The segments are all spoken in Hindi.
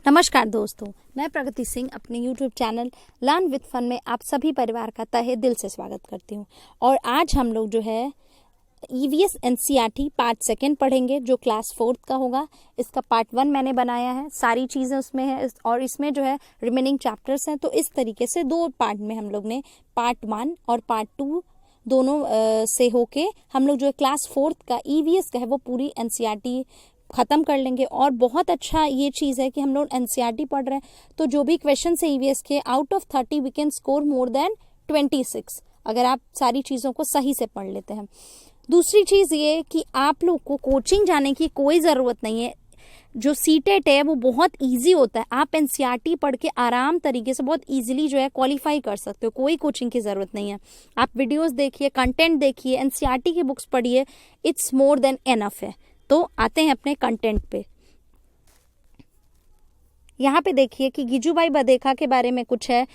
नमस्कार दोस्तों, मैं प्रगति सिंह अपने YouTube channel learn with fun में आप सभी परिवार का तहे दिल से स्वागत करती हूँ। और आज हम लोग जो है EVS NCERT पार्ट सेकेंड पढ़ेंगे, जो क्लास 4th का होगा। इसका पार्ट 1 मैंने बनाया है, सारी चीज़ें उसमें है और इसमें जो है रिमेनिंग चैप्टर्स हैं। तो इस तरीके से दो पार्ट में हम लोग ने पार्ट 1 और पार्ट 2 दोनों से होके हम लोग जो है क्लास 4th का EVS का है वो पूरी NCERT खत्म कर लेंगे। और बहुत अच्छा ये चीज़ है कि हम लोग NCERT पढ़ रहे हैं, तो जो भी क्वेश्चन है EVS के, out of 30 we can score more than 26, अगर आप सारी चीज़ों को सही से पढ़ लेते हैं। दूसरी चीज़ ये कि आप लोग को कोचिंग जाने की कोई ज़रूरत नहीं है। जो सीटेट है वो बहुत इजी होता है, आप NCERT पढ़ के आराम तरीके से बहुत इजीली जो है क्वालिफाई कर सकते हो, कोई कोचिंग की ज़रूरत नहीं है। आप वीडियोस देखिए, कंटेंट देखिए, NCERT की बुक्स पढ़िए, इट्स मोर देन एनफ है। तो आते हैं अपने कंटेंट पे। यहाँ पे देखिए कि गिजूभाई बधेका के बारे में कुछ है।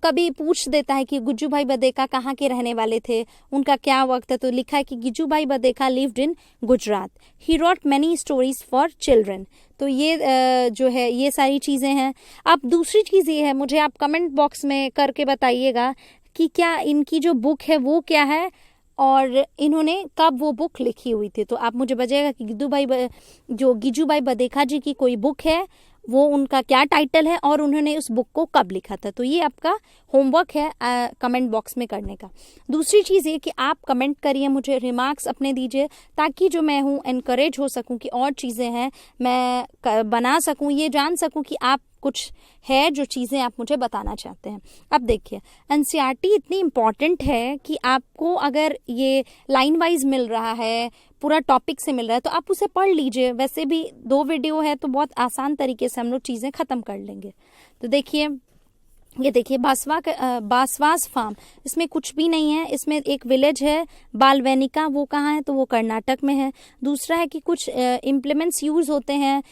कभी पूछ देता है कि गिजूभाई बधेका कहाँ के रहने वाले थे, उनका क्या वक्त है। तो लिखा है कि Gijubhai Badheka lived in Gujarat. He wrote many stories for children. तो ये जो है ये सारी चीज़ें हैं। अब दूसरी चीज़ ये है, मुझे आप कमेंट बॉक्स में करके बताइएगा कि क्या इनकी जो बुक है वो क्या है और इन्होंने कब वो बुक लिखी हुई थी। तो आप मुझे बताइएगा कि गिजूभाई बधेका जी की कोई बुक है, वो उनका क्या टाइटल है और उन्होंने उस बुक को कब लिखा था। तो ये आपका होमवर्क है कमेंट बॉक्स में करने का। दूसरी चीज़ ये कि आप कमेंट करिए, मुझे रिमार्क्स अपने दीजिए, ताकि जो मैं हूँ एनकरेज हो सकूँ कि और चीज़ें हैं मैं बना सकूँ, ये जान सकूँ कि आप कुछ है जो चीज़ें आप मुझे बताना चाहते हैं। अब देखिए NCERT इतनी इम्पॉर्टेंट है कि आपको अगर ये लाइन वाइज मिल रहा है, पूरा टॉपिक से मिल रहा है, तो आप उसे पढ़ लीजिए। वैसे भी 2 वीडियो है तो बहुत आसान तरीके से हम लोग चीज़ें ख़त्म कर लेंगे। तो देखिए ये देखिए बासवास फार्म, इसमें कुछ भी नहीं है। इसमें एक विलेज है बालवेनिका, वो कहाँ है तो वो कर्नाटक में है। दूसरा है कि कुछ इम्प्लीमेंट्स यूज होते हैं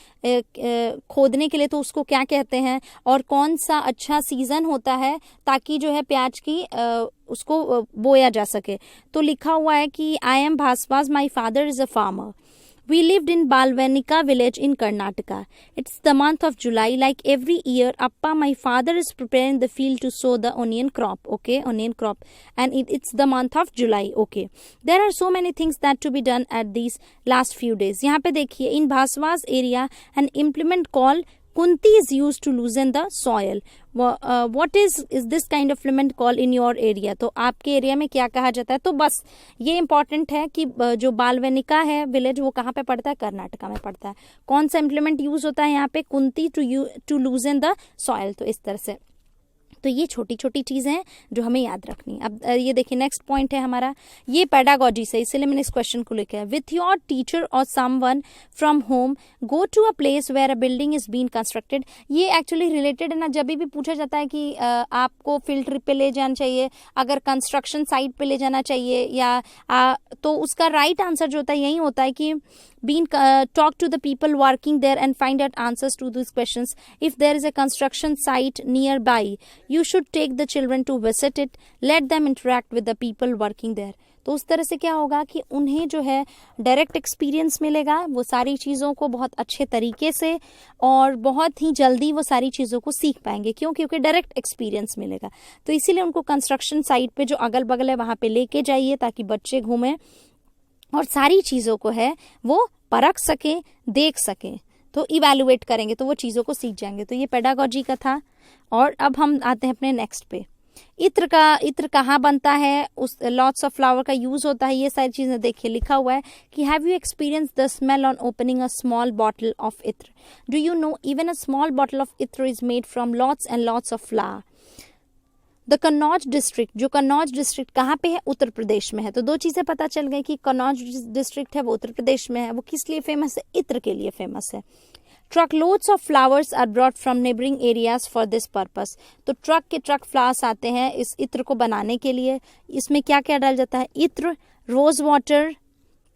खोदने के लिए, तो उसको क्या कहते हैं, और कौन सा अच्छा सीजन होता है ताकि जो है प्याज की उसको बोया जा सके। तो लिखा हुआ है कि I am Bhaswas, my father is a farmer. We lived in Balvenica village in Karnataka. It's the month of July. Like every year, Appa, my father, is preparing the field to sow the onion crop. Okay, onion crop. And it's the month of July. Okay. There are so many things that to be done at these last few days. यहाँ पे देखिए, in Bhaswa's area, an implement called Kunti is used to loosen the soil. What is this kind of implement called in your area? तो आपके एरिया में क्या कहा जाता है। तो बस ये इंपॉर्टेंट है कि जो बालवेनिका है विलेज वो कहाँ पे पड़ता है, कर्नाटका में पड़ता है। कौन सा इम्प्लीमेंट यूज होता है यहाँ पे, कुंती टू लूजन द सॉइल। तो इस तरह से तो ये छोटी छोटी चीज़ें हैं जो हमें याद रखनी है। अब ये देखिए नेक्स्ट पॉइंट है हमारा, ये पेडागोजी से, इसलिए मैंने इस क्वेश्चन को लिखा है। विथ योर टीचर और someone from home go to a place where a building is been constructed. ये एक्चुअली रिलेटेड है ना, जब भी पूछा जाता है कि आपको फील्ड ट्रिप पे ले जाना चाहिए, अगर कंस्ट्रक्शन साइट पे ले जाना चाहिए या तो उसका राइट आंसर जो होता है यही होता है कि talk to the people working there and find out answers to these questions. If there is a construction site nearby, you should take the children to visit it. Let them interact with the people working there. तो उस तरह से क्या होगा कि उन्हें जो है डायरेक्ट एक्सपीरियंस मिलेगा वो सारी चीज़ों को बहुत अच्छे तरीके से, और बहुत ही जल्दी वो सारी चीज़ों को सीख पाएंगे। क्यों? क्योंकि डायरेक्ट एक्सपीरियंस मिलेगा। तो इसीलिए उनको कंस्ट्रक्शन साइट पे जो अगल बगल है वहाँ पे लेके जाइए, ताकि बच्चे घूमें और सारी चीज़ों को है वो परख सकें, देख सकें। तो इवैल्यूएट करेंगे तो वो चीज़ों को सीख जाएंगे। तो ये पेडागोजी का था। और अब हम आते हैं अपने नेक्स्ट पे। इत्र कहाँ बनता है, उस लॉट्स ऑफ फ्लावर का यूज होता है, ये सारी चीज़ें देखिए लिखा हुआ है कि have you experience the smell on opening a small bottle of ittar. Do you know even a small bottle of ittar is made from lots and lots of flower. The Kannauj district, जो कन्नौज डिस्ट्रिक्ट कहाँ पे है, उत्तर प्रदेश में है। तो 2 चीज़ें पता चल गई कि कन्नौज डिस्ट्रिक्ट है वो उत्तर प्रदेश में है। वो किस लिए फेमस है, इत्र के लिए फेमस है। Truck loads of flowers are brought from neighbouring areas for this purpose. तो ट्रक के ट्रक फ्लावर्स आते हैं इस इत्र को बनाने के लिए। इसमें क्या क्या डाल जाता है, इत्र, rose water,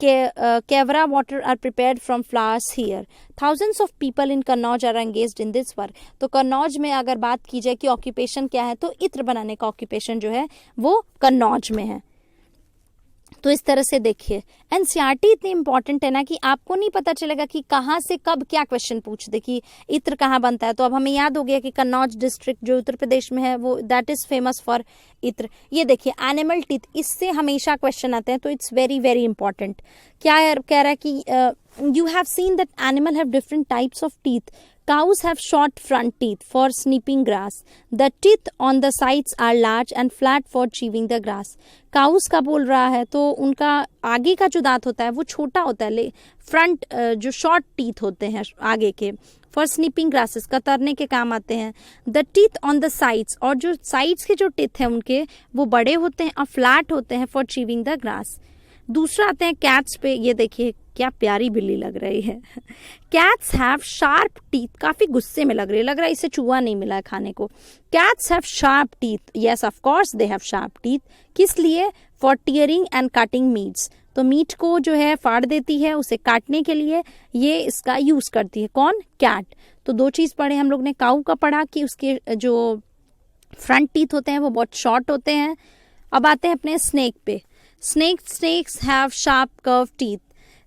Kevra water are prepared from flowers here. Thousands of people in Kannauj are engaged in this work. तो कन्नौज में अगर बात की जाए कि ऑक्यूपेशन क्या है, तो इत्र बनाने का ऑक्यूपेशन जो है वो कन्नौज में है। तो इस तरह से देखिए एनसीईआरटी इतनी इंपॉर्टेंट है ना कि आपको नहीं पता चलेगा कि कहाँ से कब क्या क्वेश्चन पूछ दे कि इत्र कहाँ बनता है। तो अब हमें याद हो गया कि कन्नौज डिस्ट्रिक्ट जो उत्तर प्रदेश में है वो दैट इज फेमस फॉर इत्र। ये देखिए एनिमल टीथ, इससे हमेशा क्वेश्चन आते हैं, तो इट्स वेरी वेरी इंपॉर्टेंट। क्या कह रहा है कि you have seen that animal have different types of teeth. Cows have short front teeth for snipping grass. The teeth on the sides are large and flat for chewing the grass. Cows का बोल रहा है तो उनका आगे का जो दांत होता है वो छोटा होता है, फ्रंट जो शॉर्ट टीथ होते हैं आगे के, फॉर स्निपिंग ग्रासेस कतरने के काम आते हैं. The teeth on the sides, और जो साइड्स के जो टीथ हैं उनके वो बड़े होते हैं और फ्लैट होते हैं फॉर चीविंग द ग्रास. दूसरा आते हैं कैट्स पे. ये देखिए क्या प्यारी बिल्ली लग रही है. कैट्स हैव शार्प टीथ, काफी गुस्से में लग रहा है इसे चूहा नहीं मिला है खाने को. Cats have sharp teeth, yes of course they have sharp teeth. किस लिए? For tearing and cutting meets. तो मीट को जो है फाड़ देती है, उसे काटने के लिए ये इसका यूज करती है. कौन? कैट. तो दो चीज पढ़े हम लोग ने. काऊ का पढ़ा कि उसके जो फ्रंट टीथ होते हैं वो बहुत शॉर्ट होते हैं. अब आते हैं अपने स्नेक पे. Snakes have sharp curve teeth.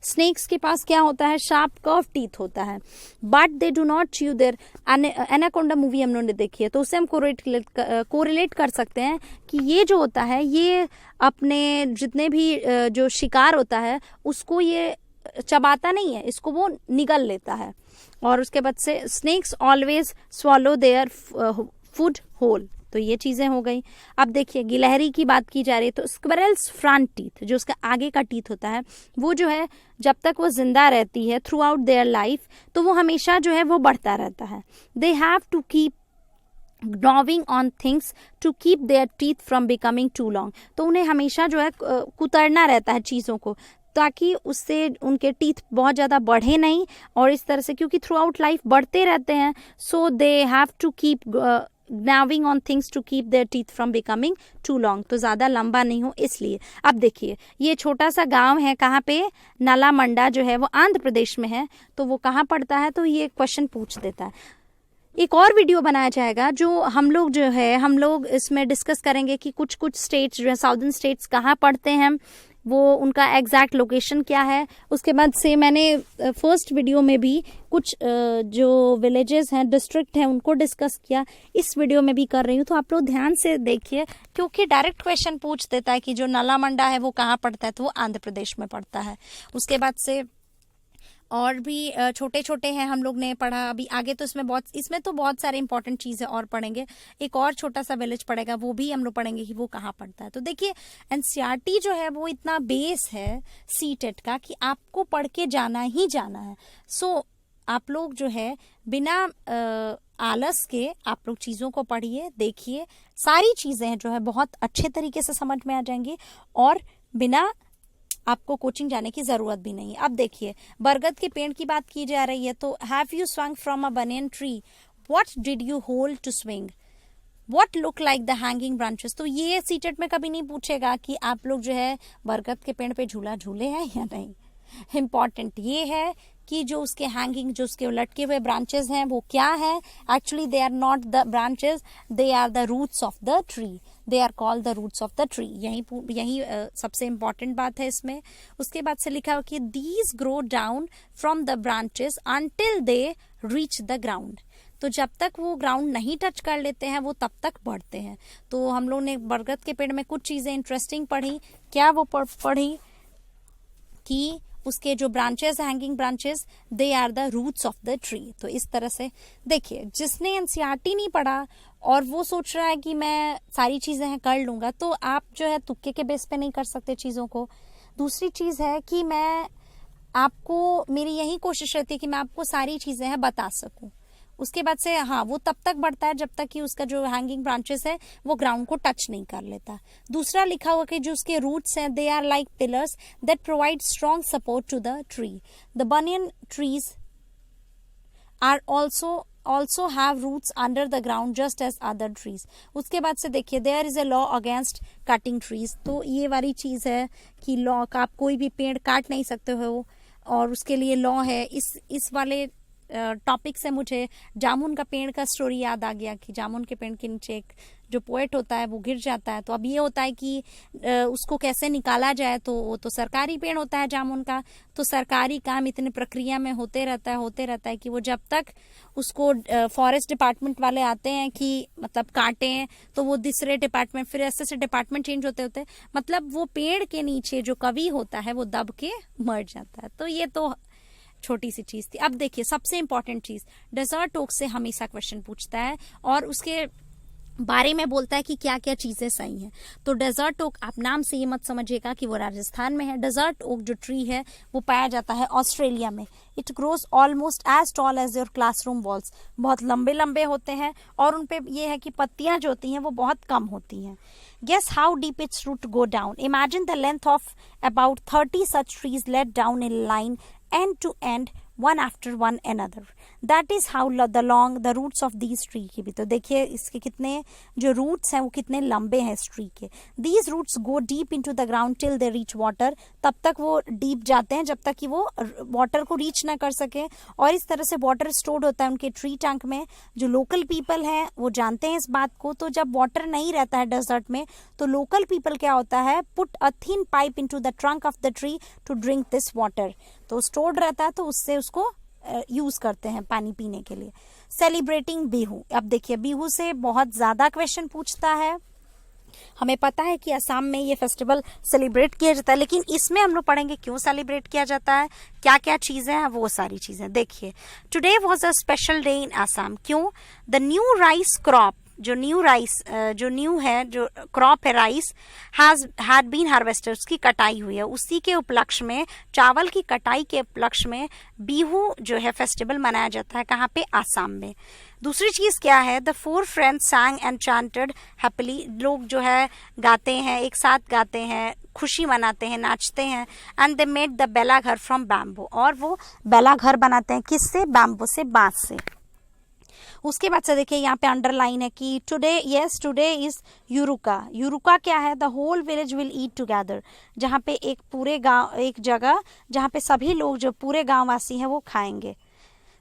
Snakes के पास क्या होता है? शार्प कर्व टीथ होता है. But they do not chew their. Anaconda movie हम लोगों ने देखी है तो उससे हम कोरिलेट कर सकते हैं कि ये जो होता है ये अपने जितने भी जो शिकार होता है उसको ये चबाता नहीं है, इसको वो निगल लेता है. और उसके बाद से snakes always swallow their food whole. तो ये चीजें हो गई. अब देखिए गिलहरी की बात की जा रही है तो स्क्विरल्स फ्रंट टीथ, जो उसका आगे का टीथ होता है वो जो है जब तक वो जिंदा रहती है थ्रू आउट देयर लाइफ तो वो हमेशा जो है वो बढ़ता रहता है. They have to keep gnawing on things to keep their teeth from becoming too long. तो उन्हें हमेशा जो है कुतरना रहता है चीजों को ताकि उससे उनके टीथ बहुत ज्यादा बढ़े नहीं. और इस तरह से क्योंकि थ्रू आउट लाइफ बढ़ते रहते हैं so they have to keep gnawing on things to keep their teeth from becoming too long. तो ज्यादा लंबा नहीं हो इसलिए. अब देखिए ये छोटा सा गांव है, कहाँ पे? नालामंडा जो है वो आंध्र प्रदेश में है. तो वो कहाँ पड़ता है? तो ये क्वेश्चन पूछ देता है. एक और वीडियो बनाया जाएगा जो हम लोग इसमें डिस्कस करेंगे कि कुछ स्टेट्स जो है साउदर्न स्टेट्स कहाँ पड़ते हैं, वो उनका एग्जैक्ट लोकेशन क्या है. उसके बाद से मैंने फर्स्ट वीडियो में भी कुछ जो विलेजेस हैं, डिस्ट्रिक्ट हैं, उनको डिस्कस किया. इस वीडियो में भी कर रही हूँ तो आप लोग ध्यान से देखिए क्योंकि डायरेक्ट क्वेश्चन पूछ देता है कि जो नालामंडा है वो कहाँ पड़ता है, तो वो आंध्र प्रदेश में पड़ता है. उसके बाद से और भी छोटे छोटे हैं हम लोग ने पढ़ा. अभी आगे तो इसमें तो बहुत सारे इंपॉर्टेंट चीजें और पढ़ेंगे. एक और छोटा सा विलेज पड़ेगा वो भी हम लोग पढ़ेंगे कि वो कहाँ पड़ता है. तो देखिए एनसीईआरटी जो है वो इतना बेस है सीटेट का कि आपको पढ़ के जाना ही जाना है. सो आप लोग जो है बिना आलस के आप लोग चीजों को पढ़िए, देखिए. सारी चीजें जो है बहुत अच्छे तरीके से समझ में आ जाएंगी और बिना आपको कोचिंग जाने की जरूरत भी नहीं. अब देखिए बरगद के पेड़ की बात की जा रही है तो have you swung from a banyan tree, what did you hold to swing, what look like the hanging branches. तो ये सीटेट में कभी नहीं पूछेगा कि आप लोग जो है बरगद के पेड़ पे झूला झूले हैं या नहीं. इम्पॉर्टेंट ये है कि जो उसके हैंगिंग, जो उसके लटके हुए ब्रांचेस हैं वो क्या है. Actually they are not the branches, they are the roots of the tree. They are called the roots of the tree. यही सबसे इम्पॉर्टेंट बात है इसमें. उसके बाद से लिखा हो कि these grow down from the branches until they reach the ground. तो जब तक वो ग्राउंड नहीं टच कर लेते हैं वो तब तक बढ़ते हैं. तो हम लोग ने बरगद के पेड़ में कुछ चीजें इंटरेस्टिंग पढ़ी. क्या वो पढ़ी कि उसके जो branches, hanging branches, they are the roots of the tree. तो इस तरह से देखिए जिसने एनसीईआरटी नहीं पढ़ा और वो सोच रहा है कि मैं सारी चीजें हैं कर लूंगा, तो आप जो है तुक्के के बेस पे नहीं कर सकते चीजों को. दूसरी चीज है कि मेरी यही कोशिश रहती है कि मैं आपको सारी चीजें हैं बता सकूं. उसके बाद से हाँ वो तब तक बढ़ता है जब तक कि उसका जो हैंगिंग ब्रांचेस है वो ग्राउंड को टच नहीं कर लेता. दूसरा लिखा हुआ कि जो उसके रूट्स हैं they are like pillars that provide strong support to the tree. The banyan trees are also have roots under the ground just as other trees. उसके बाद से देखिए there is a law against cutting trees. तो ये वाली चीज है कि लॉ का आप कोई भी पेड़ काट नहीं सकते हो और उसके लिए लॉ है. इस वाले टॉपिक से मुझे जामुन का पेड़ का स्टोरी याद आ गया कि जामुन के पेड़ के नीचे एक जो पोएट होता है वो गिर जाता है। तो अब ये होता है कि उसको कैसे निकाला जाए, तो वो तो सरकारी पेड़ होता है जामुन का, तो सरकारी काम इतने प्रक्रिया में होते रहता है कि वो जब तक उसको फॉरेस्ट डिपार्टमेंट वाले आते हैं कि मतलब काटें, तो वो दूसरे डिपार्टमेंट, फिर ऐसे डिपार्टमेंट चेंज होते मतलब वो पेड़ के नीचे जो कवि होता है वो दब के मर जाता है। तो ये तो छोटी सी चीज थी। अब देखिए सबसे इंपॉर्टेंट चीज, डेजर्ट ओक से हमेशा क्वेश्चन पूछता है और उसके बारे में बोलता है कि क्या क्या चीजें सही हैं। तो डेजर्ट ओक, आप नाम से ये मत समझिएगा कि वो राजस्थान में है। डेजर्ट ओक जो ट्री है वो पाया जाता है ऑस्ट्रेलिया में। It grows almost as tall as your classroom walls, बहुत लंबे लंबे होते हैं और उनपे ये है कि पत्तियां जो होती हैं वो बहुत कम होती हैं। Guess how deep its root go down. Imagine the length of about 30 such trees laid down in line, end to end, one after one another. That is how the long the roots of these tree की भी। तो देखिए इसके कितने जो roots हैं वो कितने लंबे हैं इस tree के। These roots go deep into the ground till they reach water. तब तक वो deep जाते हैं जब तक कि वो water को reach ना कर सके, और इस तरह से water stored होता है उनके tree trunk में। जो local people हैं वो जानते हैं इस बात को। तो जब water नहीं रहता है desert में, तो local people क्या होता है, put a thin pipe into the trunk of the tree to drink this water. तो stored रहता है तो उससे उसको यूज करते हैं पानी पीने के लिए। सेलिब्रेटिंग बिहू, अब देखिए बिहू से बहुत ज्यादा क्वेश्चन पूछता है। हमें पता है कि असम में ये फेस्टिवल सेलिब्रेट किया जाता है, लेकिन इसमें हम लोग पढ़ेंगे क्यों सेलिब्रेट किया जाता है, क्या क्या चीजें हैं, वो सारी चीजें। देखिए today was a special day in Assam. क्यों? द न्यू राइस क्रॉप, जो न्यू है जो क्रॉप है राइस, हैड बीन हार्वेस्टेड, उसकी कटाई हुई है। उसी के उपलक्ष्य में, चावल की कटाई के उपलक्ष्य में बिहू जो है फेस्टिवल मनाया जाता है। कहाँ पे? आसाम में। दूसरी चीज क्या है? The 4 friends sang and chanted happily, लोग जो है गाते हैं, एक साथ गाते हैं, खुशी मनाते हैं, नाचते हैं। एंड दे मेड द बेला घर फ्रॉम बैम्बू, और वो बेला घर बनाते हैं किससे? बैम्बू से, बांस से। उसके बाद से देखिए यहाँ पे अंडरलाइन है कि टुडे इज यूरुका। यूरुका क्या है? The whole village will eat together, जहाँ पे एक पूरे गांव, एक जगह जहाँ पे सभी लोग जो पूरे गांव वासी हैं वो खाएंगे।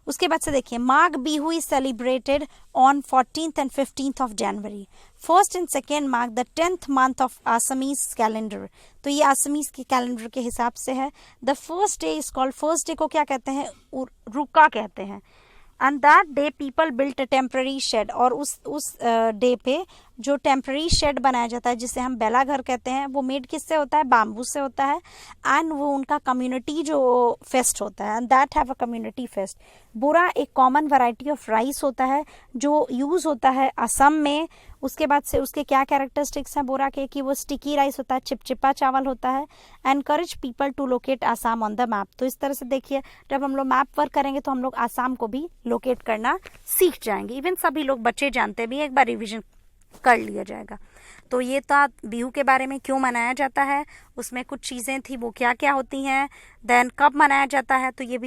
उसके बाद से देखिए Magh Bihu is celebrated on 14th and 15th of January. 1st and 2nd Magh the 10th month of Assamese calendar. तो ये आसमीज के कैलेंडर के हिसाब से है। The first day is called, first day को क्या कहते हैं? रुका कहते हैं। And that day people built a temporary shed, और उस डे पे जो टेम्पररी शेड बनाया जाता है जिसे हम बेला घर कहते हैं, वो मेड किससे होता है? बाम्बू से होता है। एंड वो उनका कम्युनिटी जो फेस्ट होता है, and that have a community fest. Bora एक कॉमन वैरायटी ऑफ राइस होता है जो यूज होता है असम में। उसके बाद से उसके क्या कैरेक्टरिस्टिक्स हैं बोरा के? कि वो स्टिकी राइस होता है, चिपचिपा चावल होता है। Encourage people to locate Assam on the map. तो इस तरह से देखिए जब हम लोग मैप वर्क करेंगे तो हम लोग आसाम को भी लोकेट करना सीख जाएंगे। इवन सभी लोग बच्चे जानते भी, एक बार रिविजन कर लिया जाएगा। तो ये था बिहू के बारे में, क्यों मनाया जाता है, उसमें कुछ चीजें थी वो क्या क्या होती हैं, देन कब मनाया जाता है। तो ये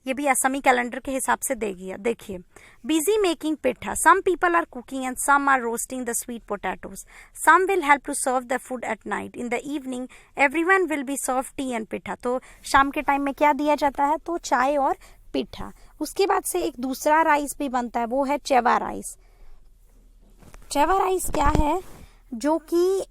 भी असमी कैलेंडर के हिसाब से देखिए busy making pitha, some people are cooking and some are roasting the sweet potatoes, some will help to serve the food at night, in the evening everyone will be serve tea and pitha. तो शाम के टाइम में क्या दिया जाता है? तो चाय और पिठा। उसके बाद से एक दूसरा राइस भी बनता है, वो है चेवा राइस। चेवा राइस क्या है? जो कि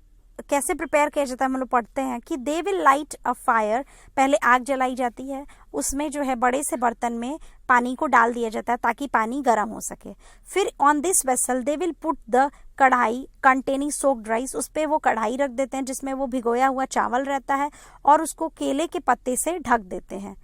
कैसे प्रिपेयर किया जाता है हम लोग पढ़ते हैं कि they will light a fire, पहले आग जलाई जाती है, उसमें जो है बड़े से बर्तन में पानी को डाल दिया जाता है ताकि पानी गर्म हो सके। फिर on this vessel they will put the कढ़ाई कंटेनिंग सोक्ड राइस, उस पर वो कढ़ाई रख देते हैं जिसमें वो भिगोया हुआ चावल रहता है, और उसको केले के पत्ते से ढक देते हैं।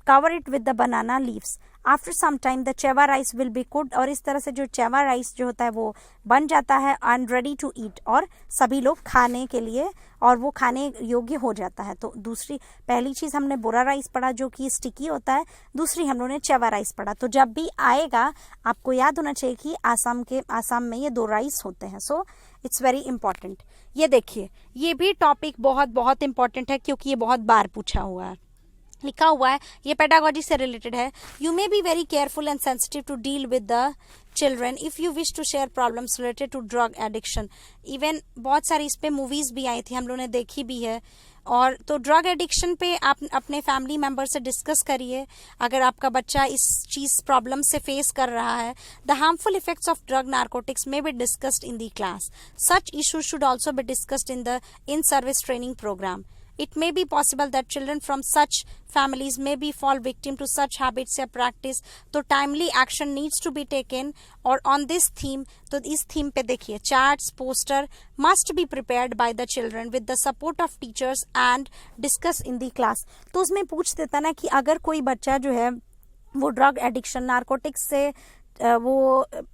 Cover it with the banana leaves, after some time the chewa rice will be cooked, और इस तरह से जो चेवा राइस जो होता है वो बन जाता है एंड रेडी टू ईट, और सभी लोग खाने के लिए, और वो खाने योग्य हो जाता है। तो पहली चीज हमने बोरा राइस पढ़ा जो कि स्टिकी होता है, दूसरी हम लोगों ने चेवा राइस पढ़ा। तो जब भी आएगा आपको याद होना चाहिए कि आसाम में ये 2 राइस होते हैं। So it's very important. ये देखिए ये भी टॉपिक बहुत बहुत इंपॉर्टेंट है क्योंकि ये बहुत बार पूछा हुआ है, लिखा हुआ है, ये पेडागोजी से रिलेटेड है। You may be very careful and sensitive to deal with the children if you wish to share problems related to drug addiction. Even बहुत सारी इस पे मूवीज भी आई थी, हम लोगों ने देखी भी है। और तो ड्रग एडिक्शन पे आप अपने फैमिली मेंबर से डिस्कस करिए अगर आपका बच्चा इस चीज़ प्रॉब्लम से फेस कर रहा है. The harmful effects of drug narcotics may be discussed in the class. Such issues should also be discussed in service training programme. It may be possible that children from such families may be fall victim to such habits या practice. तो timely action needs to be taken. और on this theme, तो इस theme पे देखिए charts, poster must be prepared by the children with the support of teachers and discuss in the class. तो उसमें पूछ देता ना कि अगर कोई बच्चा जो है वो ड्रग एडिक्शन नार्कोटिक्स से वो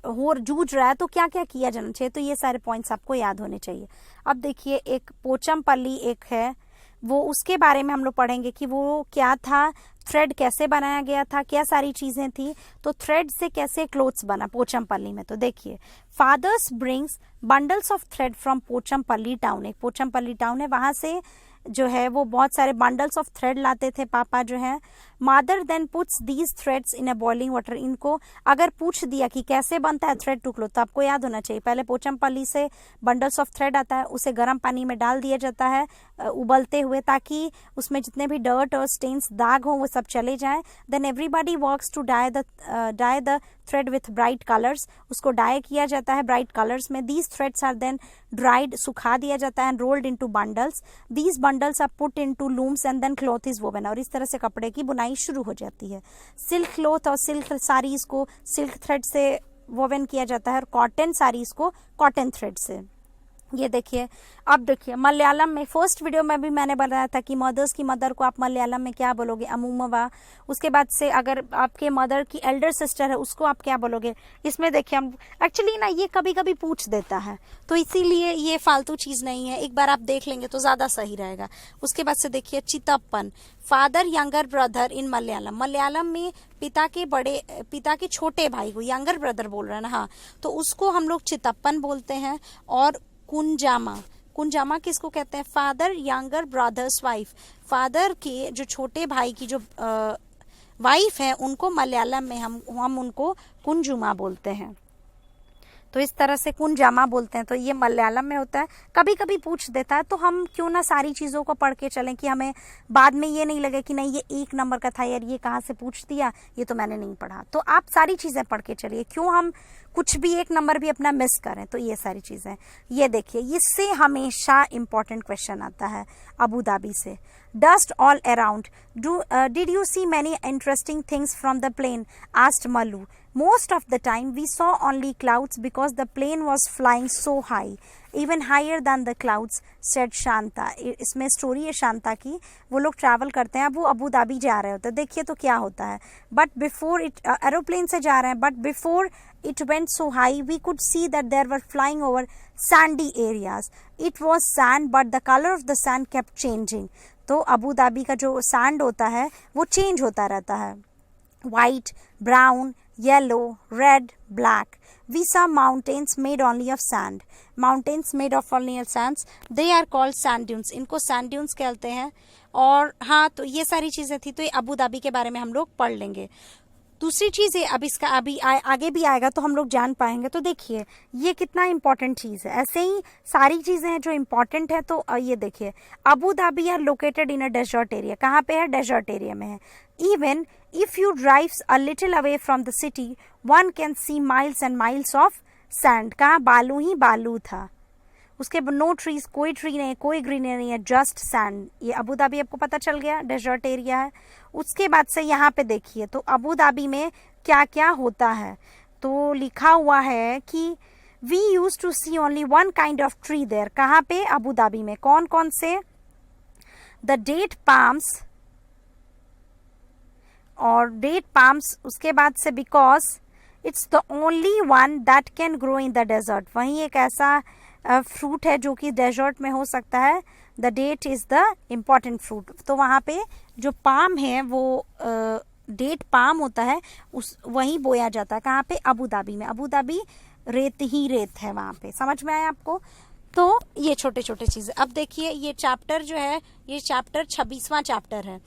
हो जूझ रहा है तो क्या क्या किया जाना चाहिए. तो ये सारे पॉइंट्स आपको याद होने चाहिए. अब देखिए एक पोचमपल्ली एक है, वो उसके बारे में हम लोग पढ़ेंगे कि वो क्या था, थ्रेड कैसे बनाया गया था, क्या सारी चीजें थी. तो थ्रेड से कैसे क्लोथ्स बना पोचमपल्ली में. तो देखिए fathers brings bundles of thread from Pochampally town. एक पोचमपल्ली टाउन है, वहां से जो है वो बहुत सारे बंडल्स ऑफ थ्रेड लाते थे पापा जो है. Mother then puts these threads in a boiling water. इनको अगर पूछ दिया कि कैसे बनता है थ्रेड टू क्लोथ तो आपको याद होना चाहिए पहले पोचमपल्ली से बंडल्स ऑफ थ्रेड आता है, उसे गर्म पानी में डाल दिया जाता है उबलते हुए ताकि उसमें जितने भी डर्ट और स्टेन्स दाग हो वो सब चले जाएं. Then everybody works to dye the thread with bright colours. उसको डाई किया जाता है ब्राइट कलर्स में. These threads are then dried, सुखा दिया जाता है, rolled into bundles. These bundles are put into looms and then cloth is woven. और इस तरह से कपड़े की बुनाई शुरू हो जाती है. सिल्क क्लॉथ और सिल्क साड़ीज को सिल्क थ्रेड से वोवन किया जाता है और कॉटन साड़ीज को कॉटन थ्रेड से. ये देखिए अब देखिए मलयालम में फर्स्ट वीडियो में भी मैंने बताया था कि मदर्स की मदर को आप मलयालम में क्या बोलोगे, अमूमवा. उसके बाद से अगर आपके मदर की एल्डर सिस्टर है उसको आप क्या बोलोगे. इसमें देखिए हम एक्चुअली ना ये कभी कभी पूछ देता है तो इसीलिए ये फालतू चीज नहीं है, एक बार आप देख लेंगे तो ज्यादा सही रहेगा. उसके बाद से देखिए chitappan, father younger brother in Malayalam. Malayalam में पिता के छोटे भाई को यंगर ब्रदर बोल रहे हैं ना, हाँ, तो उसको हम लोग चितप्पन बोलते हैं. और कुंजामा किसको कहते हैं, father younger brother's wife. Father के जो छोटे भाई की जो वाइफ है उनको मलयालम में हम उनको कुंजुमा बोलते हैं. तो इस तरह से कुंजामा बोलते हैं. तो ये मलयालम में होता है, कभी कभी पूछ देता है तो हम क्यों ना सारी चीज़ों को पढ़ के चलें कि हमें बाद में ये नहीं लगे कि नहीं ये एक नंबर का था यार, ये कहाँ से पूछ दिया, ये तो मैंने नहीं पढ़ा. तो आप सारी चीज़ें पढ़ के चलिए, क्यों हम कुछ भी एक नंबर भी अपना मिस करें. तो ये सारी चीज़ें ये देखिए, इससे हमेशा इंपॉर्टेंट क्वेश्चन आता है अबू धाबी से. Dust all around, did you see many interesting things from the plane, asked Mallu. Most of the time we saw only clouds because the plane was flying so high, even higher than the clouds, said Shanta. इसमें स्टोरी है शांता की. वो लोग ट्रैवल करते हैं, अब वो अबू धाबी जा रहे होते हैं. देखिए तो क्या होता है, बट बिफोर इट एरोप्लेन से जा रहे हैं, but before it went so high we could see that they were flying over sandy areas. It was sand but the color of the sand kept changing. तो अबू धाबी का जो सैंड होता है वो चेंज होता रहता है. White, brown, yellow, red, black. We saw mountains made only of sand. Mountains made of only of sands. They are called sand dunes. इनको sand dunes कहते हैं. और हाँ, तो ये सारी चीजें थी. तो ये अबू धाबी के बारे में हम लोग पढ़ लेंगे. दूसरी चीज है, अब इसका आगे भी आएगा तो हम लोग जान पाएंगे. तो देखिए ये कितना इंपॉर्टेंट चीज है. ऐसे ही सारी चीजें हैं जो इंपॉर्टेंट है. तो ये देखिए Abu Dhabi are located in a desert area. कहाँ पे है, डेजर्ट एरिया में है. Even if you drive a little away from the city, one can see miles and miles of sand. कहाँ, बालू ही बालू था. उसके नो ट्रीज, कोई ट्री नहीं, कोई ग्रीनरी नहीं है, जस्ट सैंड. ये अबू धाबी आपको पता चल गया, डेजर्ट एरिया है. उसके बाद से यहाँ पे देखिए तो अबू धाबी में क्या क्या होता है. तो लिखा हुआ है कि we use to see only one kind of tree there. कहाँ पे, अबू धाबी में. कौन कौन से, द डेट पाम्स और डेट पाम्स. उसके बाद से because it's the only one that can grow in the desert. वहीं एक ऐसा फ्रूट है जो कि डेजर्ट में हो सकता है. The date is the important fruit. तो वहाँ पे जो पाम है वो डेट पाम होता है, उस वहीं बोया जाता है. कहाँ पे, अबू धाबी में. अबू धाबी रेत ही रेत है वहाँ पे. समझ में आया आपको. तो ये छोटे छोटे चीजें. अब देखिए ये चैप्टर जो है, ये चैप्टर 26वां चैप्टर है.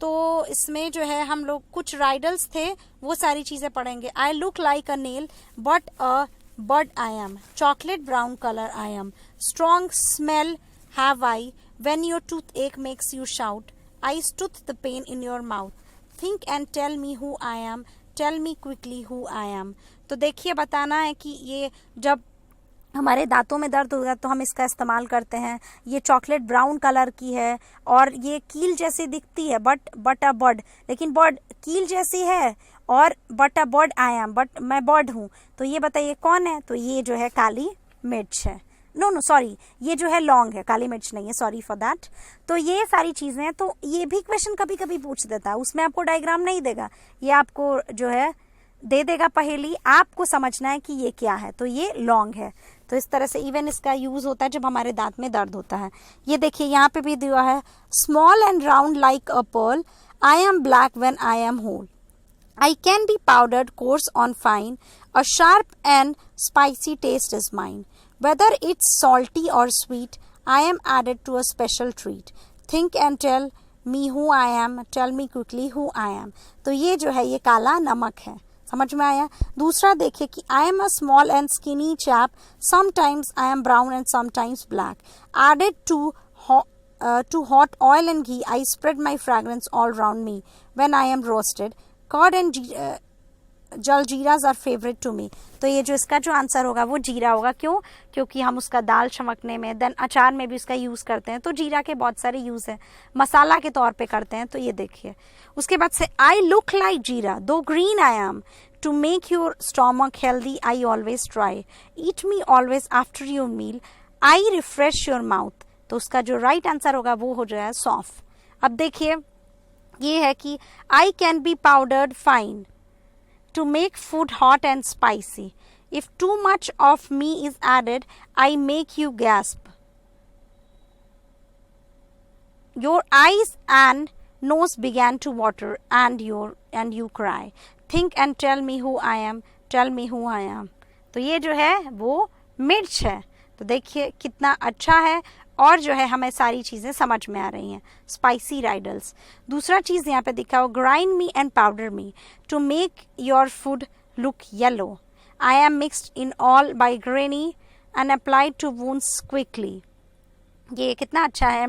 तो इसमें जो है हम लोग कुछ राइडल्स थे वो सारी चीजें पढ़ेंगे. I look like a nail but a bird I am. Chocolate brown colour I am. Strong smell have I. when your toothache makes you shout, I stood the pain in your mouth. Think and tell me who I am. Tell me quickly who I am. तो देखिए बताना है कि ये जब हमारे दांतों में दर्द होगा तो हम इसका इस्तेमाल करते हैं। ये चॉकलेट ब्राउन कलर की है और ये कील जैसी दिखती है बट अ बर्ड, लेकिन बर्ड कील जैसी है और but a bird I am, but मैं बर्ड हूँ। तो ये बताइए कौन है? तो ये जो है काली मिर्च है। नो सॉरी, ये जो है लौंग है, काली मिर्च नहीं है, सॉरी फॉर दैट। तो ये सारी चीजें हैं। तो ये भी क्वेश्चन कभी कभी पूछ देता है, उसमें आपको डायग्राम नहीं देगा, ये आपको जो है दे देगा पहेली, आपको समझना है कि ये क्या है। तो ये लौंग है। तो इस तरह से इवन इसका यूज होता है जब हमारे दांत में दर्द होता है। ये देखिए यहाँ पे भी दिया है, small and round like a pearl, I am black when I am whole, I can be powdered, coarse on fine, a sharp and spicy taste is mine. Whether it's salty or sweet, I am added to a special treat. Think and tell me who I am. Tell me quickly who I am. तो ये जो है ये काला नमक है। समझ में आया? दूसरा देखिए कि I am a small and skinny chap. Sometimes I am brown and sometimes black. Added to hot oil and ghee, I spread my fragrance all round me. When I am roasted, Curd and jaljeeras are favourite to me. तो ये जो इसका जो आंसर होगा वो जीरा होगा। क्यों? क्योंकि हम उसका दाल चमकने में, देन अचार में भी उसका यूज करते हैं। तो जीरा के बहुत सारे यूज है, मसाला के तौर पे करते हैं। तो ये देखिए उसके बाद से I look like jeera though green I am, to make your stomach healthy I always try, eat me always after your meal, I refresh your mouth. तो उसका जो राइट आंसर होगा वो हो जाएगा सौंफ। अब देखिए ये है कि I can be powdered fine to make food hot and spicy, if too much of me is added I make you gasp, your eyes and nose began to water and you cry, think and tell me who I am, tell me who I am. तो ये जो है वो मिर्च है। तो देखिए कितना अच्छा है और जो है हमें सारी चीजें समझ में आ रही हैं। Spicy riddles. दूसरा चीज यहाँ पे दिखा हो, grind me and powder me to make your food look yellow, I am mixed in all by granny and applied to wounds quickly. ये कितना अच्छा है।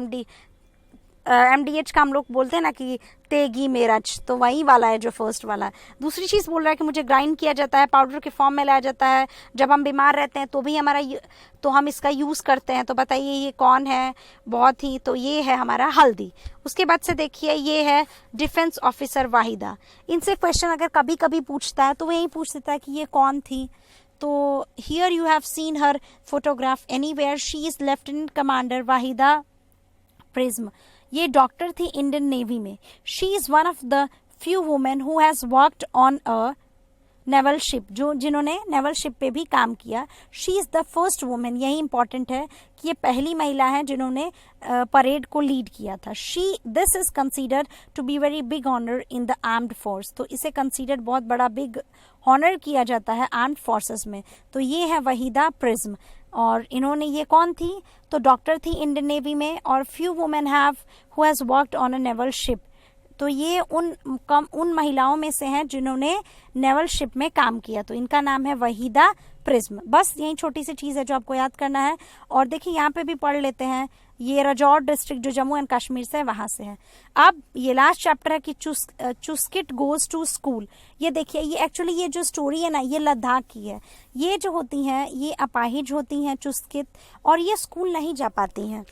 MDH का हम लोग बोलते हैं ना कि तेगी मेरच, तो वही वाला है जो फर्स्ट वाला है। दूसरी चीज़ बोल रहा है कि मुझे ग्राइंड किया जाता है, पाउडर के फॉर्म में लाया जाता है, जब हम बीमार रहते हैं तो भी तो हम इसका यूज़ करते हैं। तो बताइए ये कौन है? बहुत ही, तो ये है हमारा हल्दी। उसके बाद से देखिए ये है डिफेंस ऑफिसर वाहिदा। इनसे क्वेश्चन अगर कभी कभी पूछता है तो वो यही पूछ देता है कि ये कौन थी। तो here you have seen her photograph anywhere, she is lieutenant commander Waheeda prism. ये डॉक्टर थी इंडियन नेवी में। She is one of the few women who has worked on a naval ship, जिन्होंने नेवल शिप पे भी काम किया। She is the first women, यही इंपॉर्टेंट है कि ये पहली महिला है जिन्होंने परेड को लीड किया था। This is considered to be very big honour in the armed force. तो इसे कंसीडर्ड बहुत बड़ा बिग ऑनर किया जाता है आर्म्ड फोर्सेस में। तो ये है वहीदा प्रिज्म। और इन्होंने, ये कौन थी? तो डॉक्टर थी इंडियन नेवी में। और few women have who has worked on a naval ship. तो ये उन महिलाओं में से हैं जिन्होंने नेवल शिप में काम किया। तो इनका नाम है वहीदा प्रिज्म। बस यही छोटी सी चीज़ है जो आपको याद करना है। और देखिए यहाँ पे भी पढ़ लेते हैं, ये राजौर डिस्ट्रिक्ट जो जम्मू एंड कश्मीर से है वहां से है। अब ये लास्ट चैप्टर है कि चुस्किट गोज टू स्कूल। ये देखिए ये एक्चुअली ये जो स्टोरी है ना ये लद्दाख की है। ये जो होती हैं ये अपाहिज होती हैं चुस्किट, और ये स्कूल नहीं जा पाती हैं।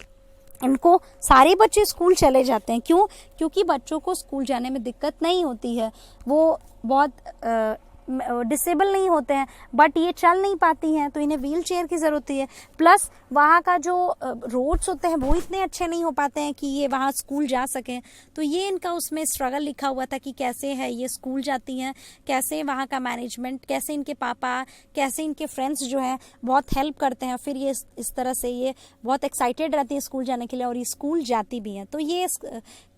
इनको सारे बच्चे स्कूल चले जाते हैं। क्यों? क्योंकि बच्चों को स्कूल जाने में दिक्कत नहीं होती है, वो बहुत डिसेबल नहीं होते हैं, बट ये चल नहीं पाती हैं तो इन्हें व्हील चेयर की ज़रूरत होती है। प्लस वहाँ का जो रोड्स होते हैं वो इतने अच्छे नहीं हो पाते हैं कि ये वहाँ स्कूल जा सकें। तो ये इनका उसमें स्ट्रगल लिखा हुआ था कि कैसे है ये स्कूल जाती हैं, कैसे वहाँ का मैनेजमेंट, कैसे इनके पापा, कैसे इनके फ्रेंड्स जो हैं बहुत हेल्प करते हैं। फिर ये इस तरह से ये बहुत एक्साइटेड रहती है स्कूल जाने के लिए और ये स्कूल जाती भी हैं। तो ये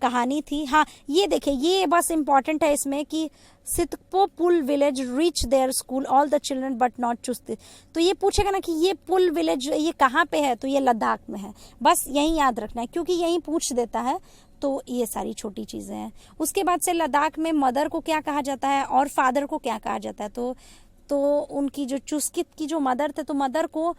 कहानी थी। हाँ ये देखिए ये बस इम्पॉर्टेंट है इसमें कि सितपो पुल village reach their school all the children but not चुस्ती। तो ये पूछेगा ना कि ये पुल विलेज ये कहाँ पे है, तो ये लद्दाख में है। बस यही याद रखना है क्योंकि यही पूछ देता है। तो ये सारी छोटी चीजें हैं। उसके बाद से लद्दाख में मदर को क्या कहा जाता है और फादर को क्या कहा जाता है। तो उनकी जो चुस्कित की जो मदर थे तो मदर को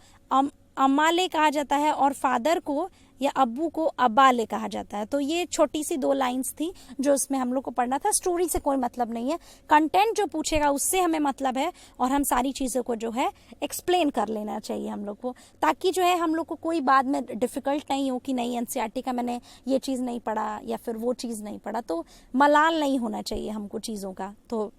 अम्माले कहा जाता है और फादर को या अब्बू को अब्बाले कहा जाता है। तो ये छोटी सी 2 लाइंस थी जो उसमें हम लोग को पढ़ना था। स्टोरी से कोई मतलब नहीं है, कंटेंट जो पूछेगा उससे हमें मतलब है, और हम सारी चीज़ों को जो है एक्सप्लेन कर लेना चाहिए हम लोग को, ताकि जो है हम लोग को कोई बाद में डिफ़िकल्ट नहीं हो कि नहीं एनसीईआरटी का मैंने ये चीज़ नहीं पढ़ा या फिर वो चीज़ नहीं पढ़ा, तो मलाल नहीं होना चाहिए हमको चीज़ों का। तो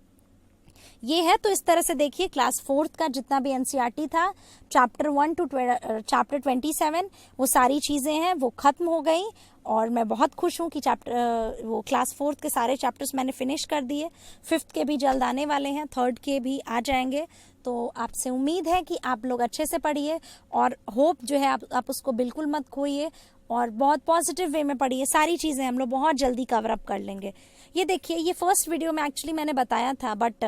ये है। तो इस तरह से देखिए क्लास 4th का जितना भी एनसीईआरटी था, चैप्टर 1 टू चैप्टर 27, वो सारी चीज़ें हैं वो ख़त्म हो गई, और मैं बहुत खुश हूँ कि वो क्लास 4th के सारे चैप्टर्स मैंने फिनिश कर दिए। 5th के भी जल्द आने वाले हैं, 3rd के भी आ जाएंगे। तो आपसे उम्मीद है कि आप लोग अच्छे से पढ़िए, और होप जो है आप उसको बिल्कुल मत खोइए, और बहुत पॉजिटिव वे में पढ़िए। सारी चीज़ें हम लोग बहुत जल्दी कवर अप कर लेंगे। ये देखिए, ये फर्स्ट वीडियो में एक्चुअली मैंने बताया था, बट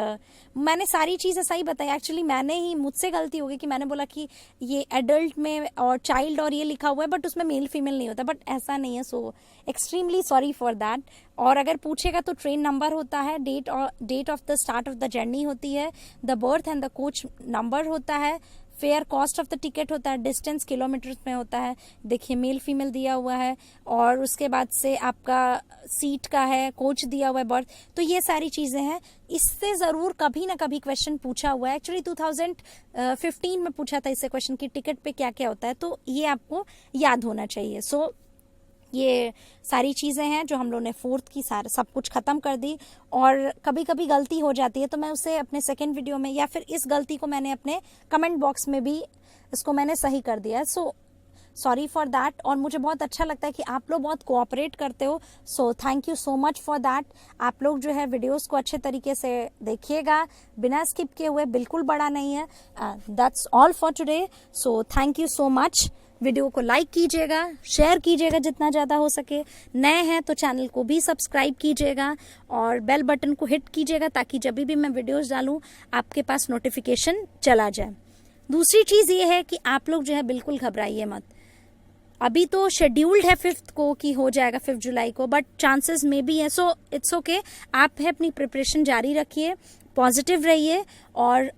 मैंने सारी चीज़ें सही बताई। एक्चुअली मुझसे गलती हो गई कि मैंने बोला कि ये एडल्ट में और चाइल्ड और ये लिखा हुआ है, बट उसमें मेल फीमेल नहीं होता, बट ऐसा नहीं है। So extremely sorry for that. और अगर पूछेगा तो ट्रेन नंबर होता है, date of the start of the journey होती है, the berth and the coach number होता है, fare cost of the ticket होता है, डिस्टेंस किलोमीटर्स में होता है। देखिए मेल फीमेल दिया हुआ है, और उसके बाद से आपका सीट का है, कोच दिया हुआ है, बर्थ। तो ये सारी चीज़ें हैं। इससे ज़रूर कभी ना कभी क्वेश्चन पूछा हुआ है। एक्चुअली 2015 में पूछा था इससे क्वेश्चन कि टिकट पे क्या क्या होता है, तो ये आपको याद होना चाहिए। सो ये सारी चीज़ें हैं जो हम लोगों ने 4th की सब कुछ ख़त्म कर दी। और कभी कभी गलती हो जाती है, तो मैं उसे अपने सेकंड वीडियो में, या फिर इस गलती को मैंने अपने कमेंट बॉक्स में भी इसको मैंने सही कर दिया है। So sorry for that. और मुझे बहुत अच्छा लगता है कि आप लोग बहुत कोऑपरेट करते हो। So thank you so much for that. आप लोग जो है वीडियोस को अच्छे तरीके से देखिएगा, बिना स्किप किए हुए, बिल्कुल बड़ा नहीं है। That's all for today. So thank you so much. Video को लाइक कीजिएगा, शेयर कीजिएगा जितना ज़्यादा हो सके। नए हैं तो चैनल को भी सब्सक्राइब कीजिएगा, और बेल बटन को हिट कीजिएगा, ताकि जब भी मैं वीडियोस डालूं आपके पास नोटिफिकेशन चला जाए। दूसरी चीज़ ये है कि आप लोग जो है बिल्कुल घबराइए मत। अभी तो शेड्यूल्ड है 5th को कि हो जाएगा 5 जुलाई को, बट चांसेस में भी है। So it's okay. आप है अपनी प्रिपरेशन जारी रखिए, पॉजिटिव रहिए, और